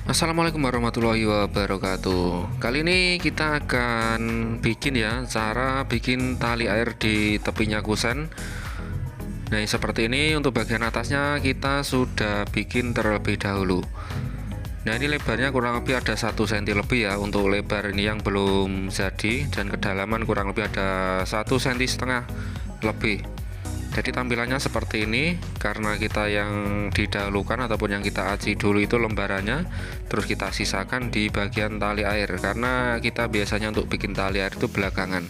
Assalamualaikum warahmatullahi wabarakatuh. Kali ini kita akan bikin cara bikin tali air di tepinya kusen. Nah, seperti ini. Untuk bagian atasnya kita sudah bikin terlebih dahulu. Nah, ini lebarnya kurang lebih ada 1 cm lebih ya untuk lebar ini yang belum jadi, dan kedalaman kurang lebih ada 1,5 cm lebih. Jadi tampilannya seperti ini karena kita yang didahulukan ataupun yang kita aci dulu itu lembarannya, terus kita sisakan di bagian tali air karena kita biasanya untuk bikin tali air itu belakangan.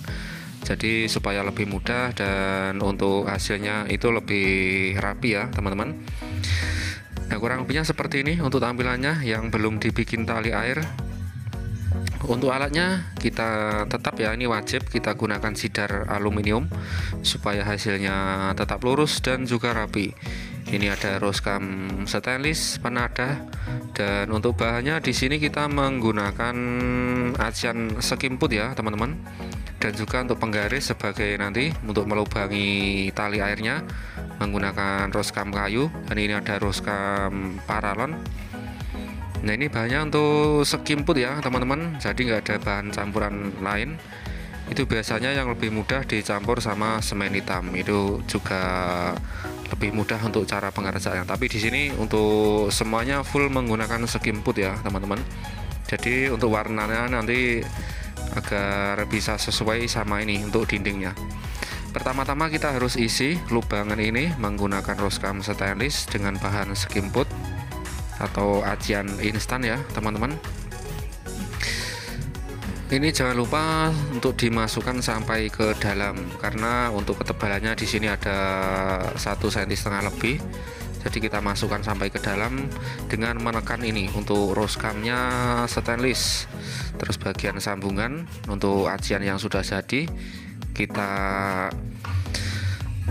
Jadi supaya lebih mudah dan untuk hasilnya itu lebih rapi ya teman-teman. Nah, kurang lebihnya seperti ini untuk tampilannya yang belum dibikin tali air. Untuk alatnya kita tetap ya, ini wajib kita gunakan sidar aluminium supaya hasilnya tetap lurus dan juga rapi. Ini ada roskam stainless penadah, dan untuk bahannya di sini kita menggunakan acian skimput ya teman-teman, dan juga untuk penggaris sebagai nanti untuk melubangi tali airnya menggunakan roskam kayu, dan ini ada roskam paralon. Nah, ini bahannya untuk skimput ya teman-teman, jadi nggak ada bahan campuran lain. Itu biasanya yang lebih mudah dicampur sama semen hitam, itu juga lebih mudah untuk cara pengerjaannya. Tapi di sini untuk semuanya full menggunakan skimput ya teman-teman. Jadi untuk warnanya nanti agar bisa sesuai sama ini untuk dindingnya. Pertama-tama kita harus isi lubangan ini menggunakan roskam stainless dengan bahan skimput atau acian instan ya teman-teman. Ini jangan lupa untuk dimasukkan sampai ke dalam karena untuk ketebalannya di sini ada 1,5 cm lebih. Jadi kita masukkan sampai ke dalam dengan menekan ini untuk roskamnya stainless. Terus bagian sambungan untuk acian yang sudah jadi kita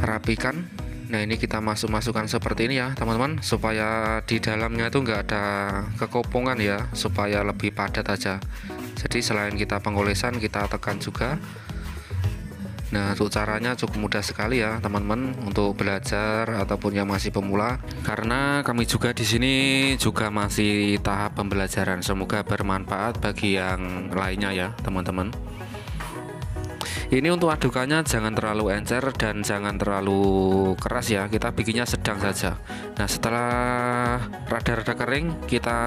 rapikan. Nah, ini kita masukkan seperti ini ya teman-teman, supaya di dalamnya itu enggak ada kekopongan ya, supaya lebih padat aja. Jadi selain kita pengolesan, kita tekan juga. Nah, untuk caranya cukup mudah sekali ya teman-teman untuk belajar ataupun yang masih pemula, karena kami juga di sini juga masih tahap pembelajaran. Semoga bermanfaat bagi yang lainnya ya teman-teman. Ini untuk adukannya jangan terlalu encer dan jangan terlalu keras ya, kita bikinnya sedang saja. Nah, setelah rada-rada kering kita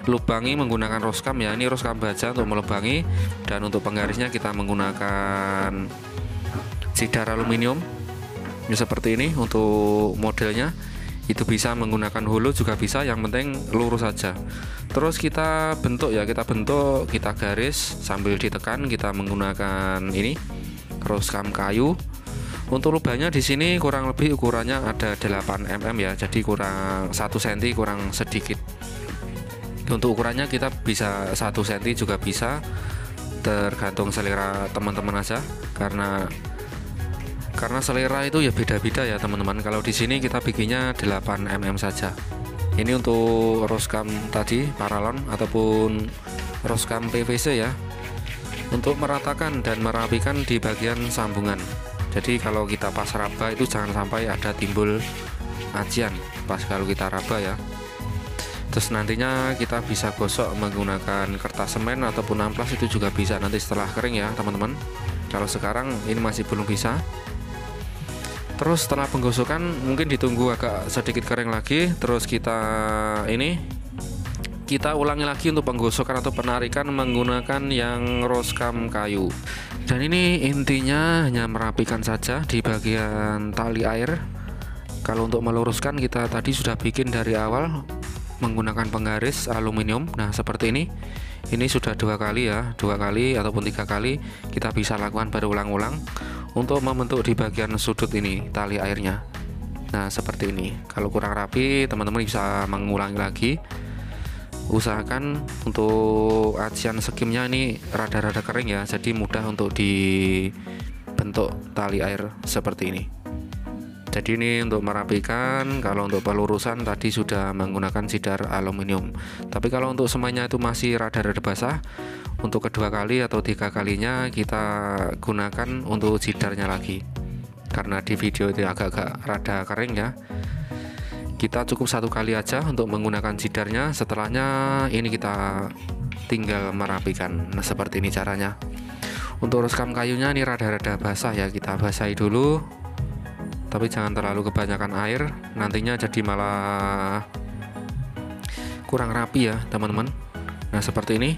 lubangi menggunakan roskam ya, ini roskam baja untuk melubangi, dan untuk penggarisnya kita menggunakan sidar aluminium. Ini seperti ini untuk modelnya, itu bisa menggunakan hulu juga bisa, yang penting lurus saja. Terus kita bentuk ya, kita garis sambil ditekan, kita menggunakan ini roskam kayu. Untuk lubangnya di sini kurang lebih ukurannya ada 8 mm ya, jadi kurang 1 cm kurang sedikit. Untuk ukurannya kita bisa 1 cm juga bisa, tergantung selera teman-teman aja, karena selera itu ya beda-beda ya teman-teman. Kalau di sini kita bikinnya 8 mm saja. Ini untuk roskam tadi paralon ataupun roskam PVC ya, untuk meratakan dan merapikan di bagian sambungan. Jadi kalau kita pas raba itu jangan sampai ada timbul acian pas kalau kita raba ya. Terus nantinya kita bisa gosok menggunakan kertas semen ataupun amplas, itu juga bisa nanti setelah kering ya teman-teman. Kalau sekarang ini masih belum bisa. Terus setelah penggosokan mungkin ditunggu agak sedikit kering lagi, terus kita ulangi lagi untuk penggosokan atau penarikan menggunakan yang roskam kayu. Dan ini intinya hanya merapikan saja di bagian tali air. Kalau untuk meluruskan kita tadi sudah bikin dari awal menggunakan penggaris aluminium. Nah, seperti ini. Ini sudah 2 kali ya, 2 kali ataupun 3 kali kita bisa lakukan berulang-ulang untuk membentuk di bagian sudut ini tali airnya. Nah, seperti ini. Kalau kurang rapi teman-teman bisa mengulangi lagi. Usahakan untuk acian skimnya ini rada-rada kering ya, jadi mudah untuk dibentuk tali air seperti ini. Jadi ini untuk merapikan. Kalau untuk pelurusan tadi sudah menggunakan sidar aluminium. Tapi kalau untuk semuanya itu masih rada-rada basah, untuk kedua kali atau 3 kalinya kita gunakan untuk sidarnya lagi. Karena di video itu agak-agak rada kering ya. Kita cukup satu kali aja untuk menggunakan jidarnya. Setelahnya ini kita tinggal merapikan. Nah, seperti ini caranya. Untuk reskam kayunya ini rada-rada basah ya, kita basahi dulu, tapi jangan terlalu kebanyakan air, nantinya jadi malah kurang rapi ya teman-teman. Nah, seperti ini.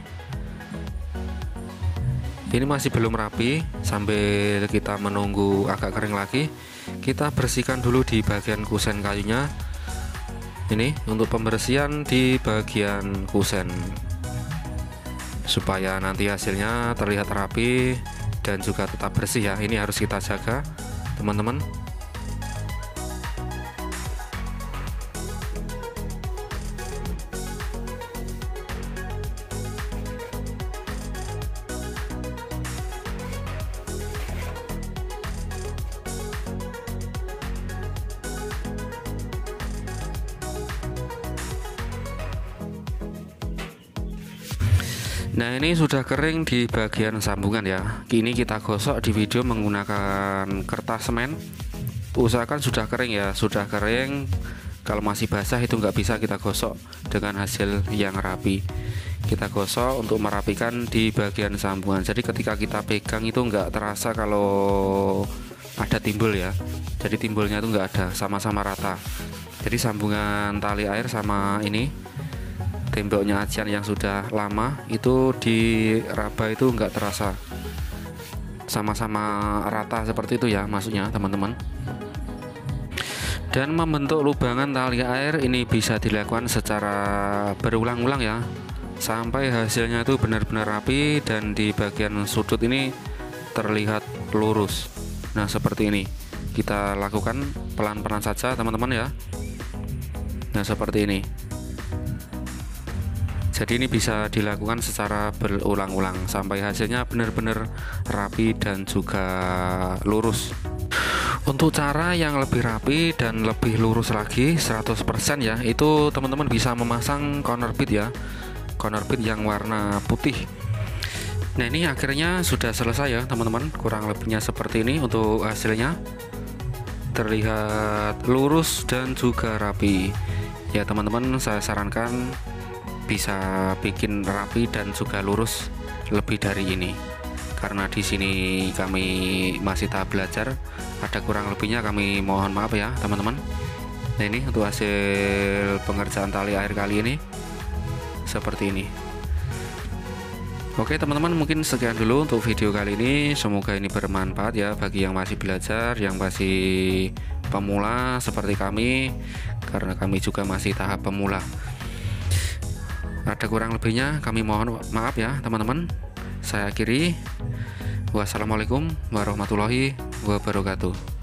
Ini masih belum rapi. Sambil kita menunggu agak kering lagi, kita bersihkan dulu di bagian kusen kayunya. Ini untuk pembersihan di bagian kusen, supaya nanti hasilnya terlihat rapi dan juga tetap bersih ya. Ini harus kita jaga teman-teman. Nah, ini sudah kering di bagian sambungan ya. Kini kita gosok di video menggunakan kertas semen. Usahakan sudah kering ya, sudah kering. Kalau masih basah itu nggak bisa kita gosok dengan hasil yang rapi. Kita gosok untuk merapikan di bagian sambungan. Jadi ketika kita pegang itu nggak terasa kalau ada timbul ya. Jadi timbulnya itu nggak ada, sama-sama rata. Jadi sambungan tali air sama ini temboknya acian yang sudah lama itu diraba itu enggak terasa, sama-sama rata seperti itu ya maksudnya teman-teman. Dan membentuk lubangan tali air ini bisa dilakukan secara berulang-ulang ya, sampai hasilnya itu benar-benar rapi dan di bagian sudut ini terlihat lurus. Nah, seperti ini kita lakukan pelan-pelan saja teman-teman ya. Nah, seperti ini. Jadi ini bisa dilakukan secara berulang-ulang sampai hasilnya benar-benar rapi dan juga lurus. Untuk cara yang lebih rapi dan lebih lurus lagi 100% ya, itu teman-teman bisa memasang corner bead ya, corner bead yang warna putih. Nah, ini akhirnya sudah selesai ya teman-teman, kurang lebihnya seperti ini. Untuk hasilnya terlihat lurus dan juga rapi ya teman-teman. Saya sarankan bisa bikin rapi dan juga lurus lebih dari ini, karena di sini kami masih tahap belajar, ada kurang lebihnya kami mohon maaf ya teman-teman. Nah, ini untuk hasil pengerjaan tali air kali ini seperti ini. Oke teman-teman, mungkin sekian dulu untuk video kali ini. Semoga ini bermanfaat ya bagi yang masih belajar, yang masih pemula seperti kami, karena kami juga masih tahap pemula. Ada kurang lebihnya kami mohon maaf ya teman-teman. Saya akhiri. Wassalamualaikum warahmatullahi wabarakatuh.